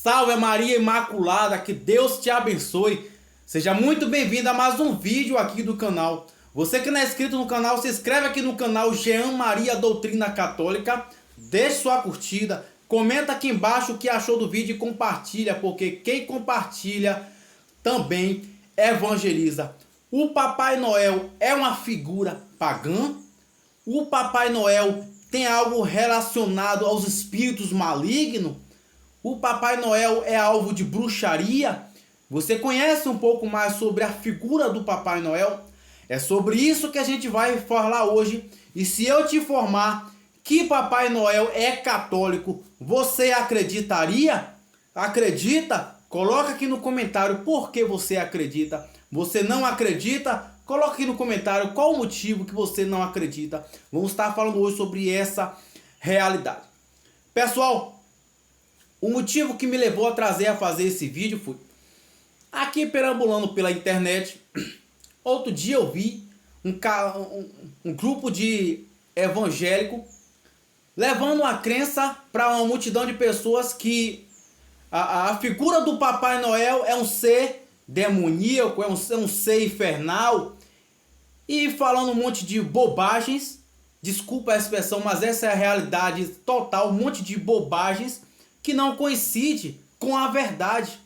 Salve Maria Imaculada, que Deus te abençoe. Seja muito bem-vindo a mais um vídeo aqui do canal. Você que não é inscrito no canal, se inscreve aqui no canal Jean Maria Doutrina Católica. Deixe sua curtida, comenta aqui embaixo o que achou do vídeo e compartilha, porque quem compartilha também evangeliza. O Papai Noel é uma figura pagã? O Papai Noel tem algo relacionado aos espíritos malignos? O Papai Noel é alvo de bruxaria? Você conhece um pouco mais sobre a figura do Papai Noel? É sobre isso que a gente vai falar hoje. E se eu te informar que Papai Noel é católico, você acreditaria? Acredita? Coloca aqui no comentário por que você acredita. Você não acredita? Coloca aqui no comentário qual o motivo que você não acredita. Vamos estar falando hoje sobre essa realidade. Pessoal, o motivo que me levou a fazer esse vídeo foi aqui perambulando pela internet. Outro dia eu vi um grupo de evangélico levando uma crença para uma multidão de pessoas que a figura do Papai Noel é um ser demoníaco, é um ser infernal, e falando um monte de bobagens. Desculpa a expressão, mas essa é a realidade total, um monte de bobagens que não coincide com a verdade.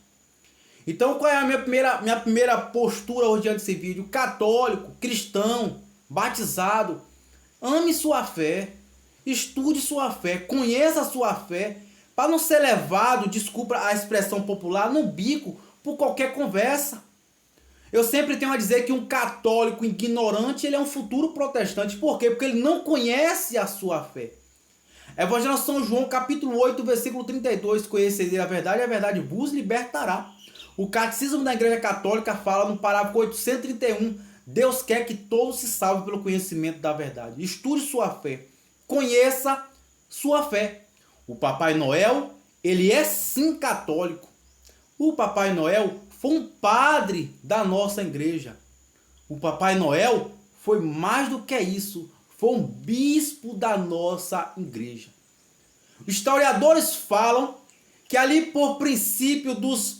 Então qual é a minha primeira postura hoje diante desse vídeo? Católico, cristão, batizado, ame sua fé, estude sua fé, conheça a sua fé, para não ser levado, desculpa a expressão popular, no bico por qualquer conversa. Eu sempre tenho a dizer que um católico ignorante, ele é um futuro protestante. Por quê? Porque ele não conhece a sua fé. Evangelho de São João, capítulo 8, versículo 32. Conhecereis a verdade vos libertará. O Catecismo da Igreja Católica fala no parágrafo 831. Deus quer que todos se salvem pelo conhecimento da verdade. Estude sua fé. Conheça sua fé. O Papai Noel, ele é sim católico. O Papai Noel foi um padre da nossa igreja. O Papai Noel foi mais do que isso. Foi um bispo da nossa igreja. Os historiadores falam que ali por princípio dos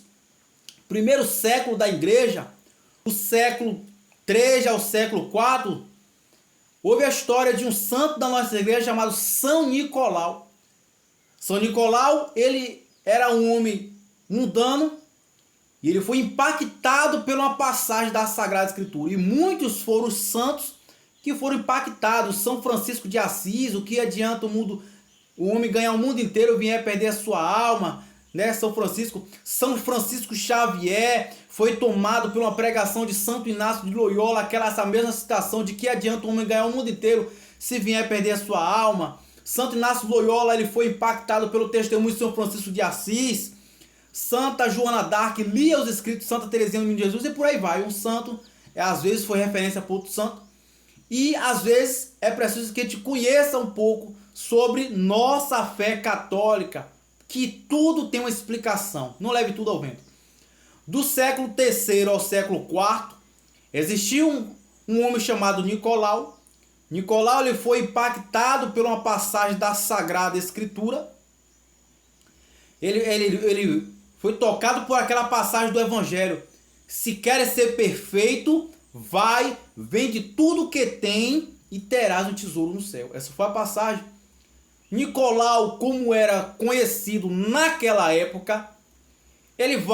primeiros séculos da igreja, do século 3 ao século 4, houve a história de um santo da nossa igreja chamado São Nicolau. São Nicolau, ele era um homem mundano e ele foi impactado por uma passagem da Sagrada Escritura. E muitos foram os santos que foram impactados. São Francisco de Assis, o que adianta o homem ganhar o mundo inteiro e vier perder a sua alma, né? São Francisco Xavier foi tomado por uma pregação de Santo Inácio de Loyola, essa mesma citação de que adianta o homem ganhar o mundo inteiro se vier perder a sua alma. Santo Inácio de Loyola, ele foi impactado pelo testemunho de São Francisco de Assis. Santa Joana d'Arc lia os escritos, Santa Teresinha do Menino Jesus, e por aí vai. Um santo, às vezes foi referência para outro santo. E às vezes é preciso que a gente conheça um pouco sobre nossa fé católica, que tudo tem uma explicação, não leve tudo ao vento. Do século III ao século IV, existiu um homem chamado Nicolau. Nicolau, ele foi impactado por uma passagem da Sagrada Escritura. Ele foi tocado por aquela passagem do Evangelho. Se queres ser perfeito, vai, vende tudo que tem e terás um tesouro no céu. Essa foi a passagem. Nicolau, como era conhecido naquela época, ele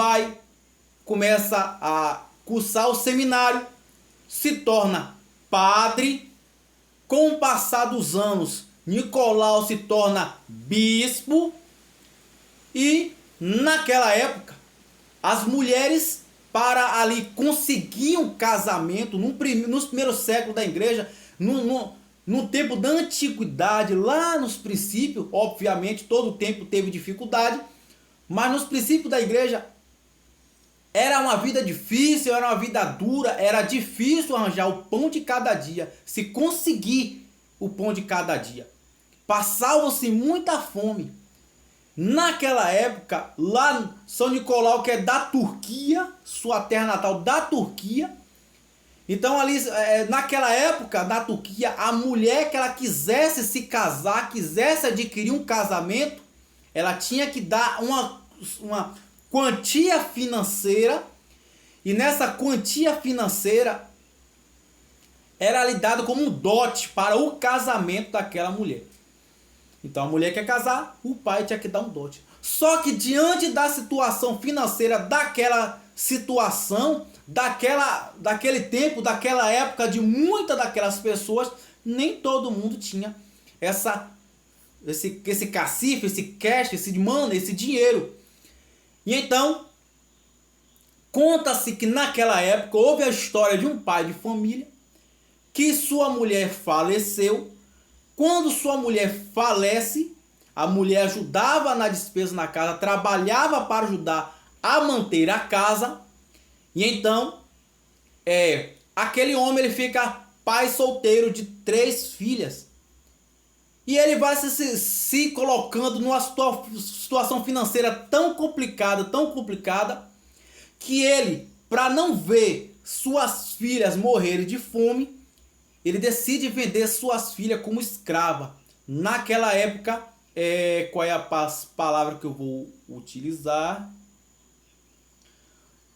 começa a cursar o seminário, se torna padre. Com o passar dos anos, Nicolau se torna bispo. E naquela época, as mulheres, para ali conseguir um casamento, nos primeiros séculos da igreja, no tempo da antiguidade, lá nos princípios, obviamente todo o tempo teve dificuldade, mas nos princípios da igreja era uma vida difícil, era uma vida dura, era difícil arranjar o pão de cada dia, se conseguir o pão de cada dia. Passava-se muita fome. Naquela época, lá São Nicolau, que é da Turquia, sua terra natal da Turquia. Então ali, naquela época, na Turquia, a mulher que ela quisesse se casar, quisesse adquirir um casamento, ela tinha que dar uma quantia financeira, e nessa quantia financeira era lhe dado como um dote para o casamento daquela mulher. Então a mulher quer casar, o pai tinha que dar um dote. Só que diante da situação financeira daquela situação, daquele tempo, daquela época, de muitas daquelas pessoas, nem todo mundo tinha esse cacife, esse cash, esse dinheiro. E então, conta-se que naquela época houve a história de um pai de família que sua mulher faleceu. Quando sua mulher falece, a mulher ajudava na despesa na casa, trabalhava para ajudar a manter a casa. E então, aquele homem ele fica pai solteiro de 3 filhas. E ele vai se colocando numa situação financeira tão complicada, que ele, para não ver suas filhas morrerem de fome, ele decide vender suas filhas como escrava. Naquela época, qual é a palavra que eu vou utilizar?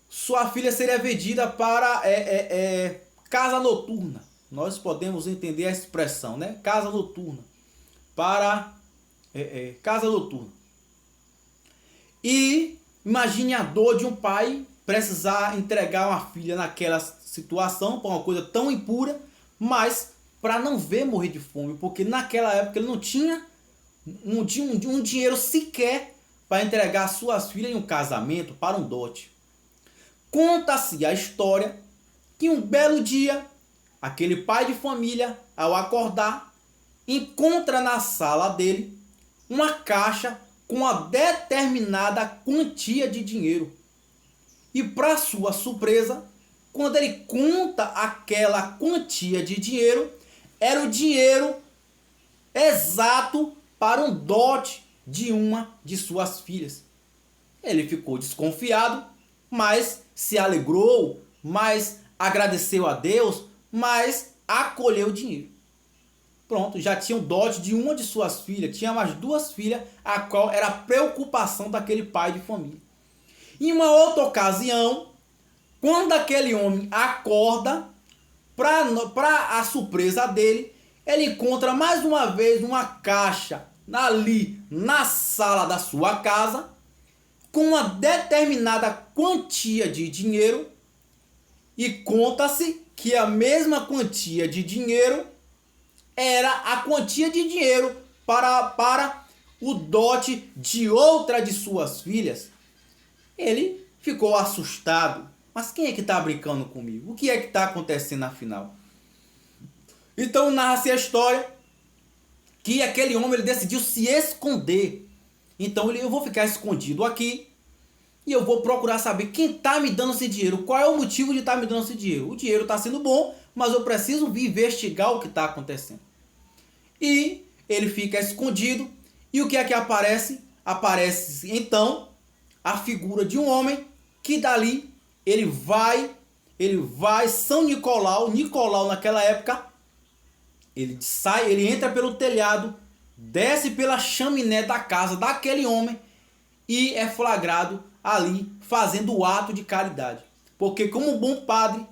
Sua filha seria vendida para casa noturna. Nós podemos entender a expressão, né? Casa noturna. Para casa noturna. E imagine a dor de um pai precisar entregar uma filha naquela situação, para uma coisa tão impura, mas para não ver morrer de fome, porque naquela época ele não tinha um dinheiro sequer para entregar suas filhas em um casamento, para um dote. Conta-se a história que um belo dia, aquele pai de família, ao acordar, encontra na sala dele uma caixa com uma determinada quantia de dinheiro. E para sua surpresa, quando ele conta aquela quantia de dinheiro, era o dinheiro exato para um dote de uma de suas filhas. Ele ficou desconfiado, mas se alegrou, mas agradeceu a Deus, mas acolheu o dinheiro. Pronto, já tinha um dote de uma de suas filhas, tinha mais 2 filhas, a qual era a preocupação daquele pai de família. Em uma outra ocasião, quando aquele homem acorda, para a surpresa dele, ele encontra mais uma vez uma caixa ali na sala da sua casa, com uma determinada quantia de dinheiro, e conta-se que a mesma quantia de dinheiro era a quantia de dinheiro para o dote de outra de suas filhas. Ele ficou assustado. Mas quem é que está brincando comigo? O que é que está acontecendo afinal? Então narra-se a história que aquele homem ele decidiu se esconder. Então eu vou ficar escondido aqui e eu vou procurar saber quem está me dando esse dinheiro. Qual é o motivo de estar me dando esse dinheiro? O dinheiro está sendo bom, mas eu preciso vir investigar o que está acontecendo. E ele fica escondido. E o que é que aparece? Aparece então a figura de um homem que dali ele vai São Nicolau naquela época, ele sai, ele entra pelo telhado, desce pela chaminé da casa daquele homem e é flagrado ali fazendo o ato de caridade. Porque como bom padre,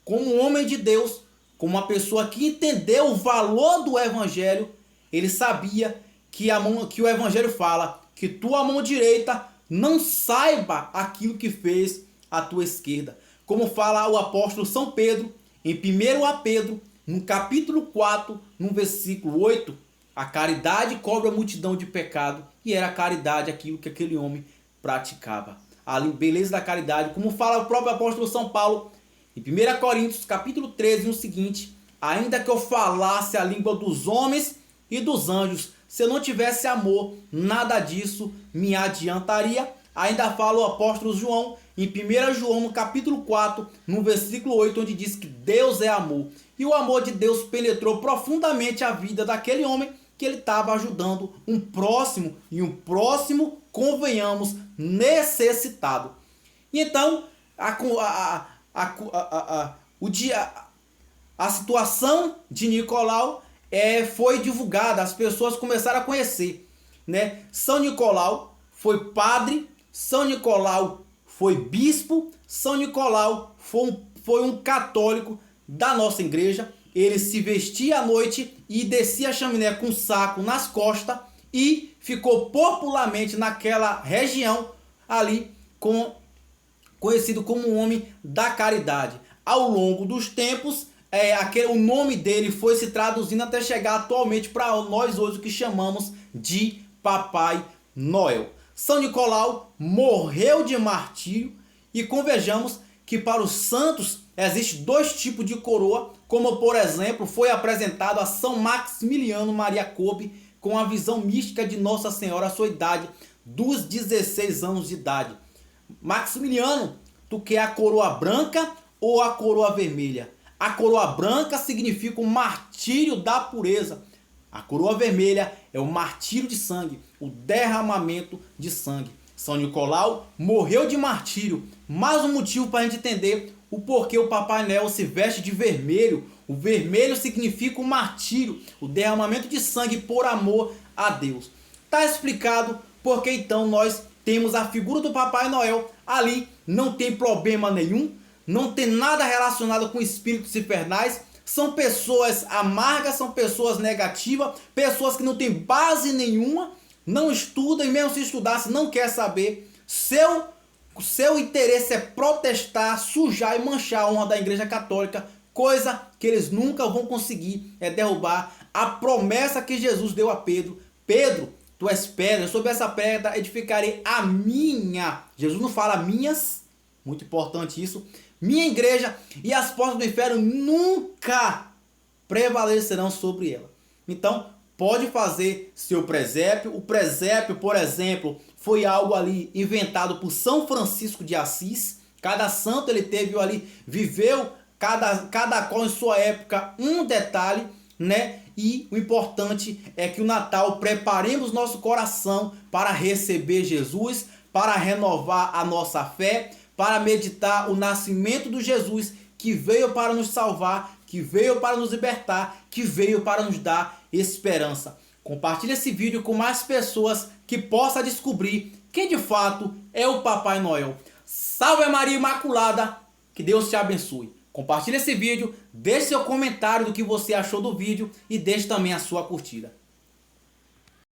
como homem de Deus, como uma pessoa que entendeu o valor do evangelho, ele sabia que o evangelho fala que tua mão direita não saiba aquilo que fez a tua esquerda. Como fala o apóstolo São Pedro, em 1 Pedro, no capítulo 4, no versículo 8, a caridade cobre a multidão de pecado, e era a caridade aquilo que aquele homem praticava. A beleza da caridade, como fala o próprio apóstolo São Paulo, em 1 Coríntios, capítulo 13, no seguinte: ainda que eu falasse a língua dos homens e dos anjos, se eu não tivesse amor, nada disso me adiantaria. Ainda fala o apóstolo João, em 1 João, no capítulo 4, no versículo 8, onde diz que Deus é amor. E o amor de Deus penetrou profundamente a vida daquele homem, que ele estava ajudando um próximo, e um próximo, convenhamos, necessitado. Então, a situação de Nicolau foi divulgada, as pessoas começaram a conhecer, né? São Nicolau foi padre São Nicolau foi bispo, São Nicolau foi um católico da nossa igreja. Ele se vestia à noite e descia a chaminé com um saco nas costas e ficou popularmente naquela região ali conhecido como um homem da caridade. Ao longo dos tempos, o nome dele foi se traduzindo até chegar atualmente para nós hoje o que chamamos de Papai Noel. São Nicolau morreu de martírio e convejamos que para os santos existem dois tipos de coroa, como por exemplo foi apresentado a São Maximiliano Maria Kolbe com a visão mística de Nossa Senhora à sua idade dos 16 anos de idade. Maximiliano, tu quer a coroa branca ou a coroa vermelha? A coroa branca significa o martírio da pureza. A coroa vermelha é o martírio de sangue, o derramamento de sangue. São Nicolau morreu de martírio. Mais um motivo para a gente entender o porquê o Papai Noel se veste de vermelho. O vermelho significa o martírio, o derramamento de sangue por amor a Deus. Está explicado porque então nós temos a figura do Papai Noel ali. Não tem problema nenhum, não tem nada relacionado com espíritos infernais. São pessoas amargas, são pessoas negativas, pessoas que não têm base nenhuma, não estudam e mesmo se estudasse não quer saber. Seu interesse é protestar, sujar e manchar a honra da Igreja Católica, coisa que eles nunca vão conseguir, é derrubar a promessa que Jesus deu a Pedro. Pedro, tu és pedra, sobre essa pedra edificarei a minha. Jesus não fala minhas, muito importante isso. Minha igreja, e as portas do inferno nunca prevalecerão sobre ela. Então, pode fazer seu presépio. O presépio, por exemplo, foi algo ali inventado por São Francisco de Assis. Cada santo ele teve ali, viveu cada qual em sua época um detalhe, né? E o importante é que o Natal preparemos nosso coração para receber Jesus, para renovar a nossa fé, para meditar o nascimento do Jesus que veio para nos salvar, que veio para nos libertar, que veio para nos dar esperança. Compartilhe esse vídeo com mais pessoas que possam descobrir quem de fato é o Papai Noel. Salve Maria Imaculada, que Deus te abençoe. Compartilhe esse vídeo, deixe seu comentário do que você achou do vídeo e deixe também a sua curtida.